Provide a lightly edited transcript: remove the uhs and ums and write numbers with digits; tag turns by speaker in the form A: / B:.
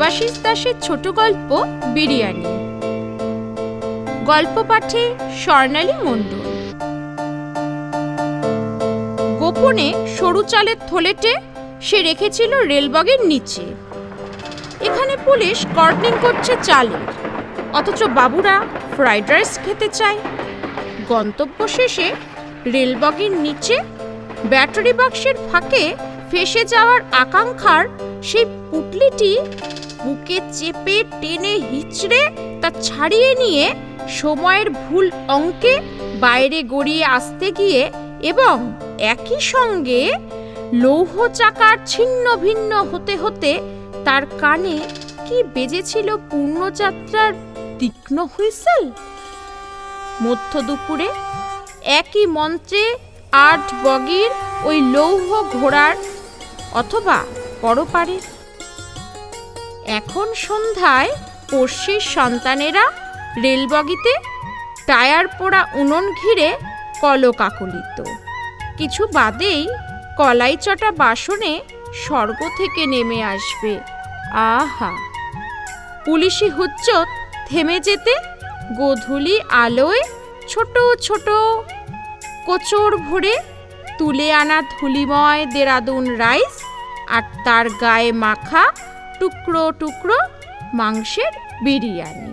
A: দেবাশিস দাসের ছোট গল্প বিরিয়ানি। গল্প পাঠে স্বর্ণালী মণ্ডল। গোপনে সরু চালের থলেটে সে রেখেছিল রেলবগির নিচে। এখানে পুলিশ কর্ডনিং করছে চালের, অথচ বাবুরা ফ্রাইড রাইস খেতে চায়। গন্তব্য শেষে রেলবগির নিচে ব্যাটারি বাক্সের ফাঁকে ফেসে যাওয়ার আকাঙ্ক্ষার সেই পুটলিটি বুকে চেপে টেনে হিচড়ে তা ছাড়িয়ে নিয়ে সময়ের ভুল অঙ্কে বাইরে গড়িয়ে আসতে গিয়ে এবং একই সঙ্গে লৌহ চাকার ছিন্ন ভিন্ন হতে হতে তার কানে কি বেজেছিল পূর্ণযাত্রার তীক্ষ্ণ হুইসেল। মধ্য দুপুরে একই মন্ত্রে ৮ বগির ওই লৌহ ঘোড়ার অথবা পরপারে। এখন সন্ধ্যায় পড়শির সন্তানেরা রেলবগিতে টায়ার পোড়া উনুন ঘিরে কলকাকলিত। কিছু বাদেই কলাই চটা বাসনে স্বর্গ থেকে নেমে আসবে। আহা! পুলিশি হুজ্জত থেমে যেতে গোধূলি আলোয় ছোট ছোট কোচর ভরে তুলে আনা ধুলিময় দেরাদুন রাইস আর তার গায়ে মাখা টুকরো টুকরো মাংসের বিরিয়ানি।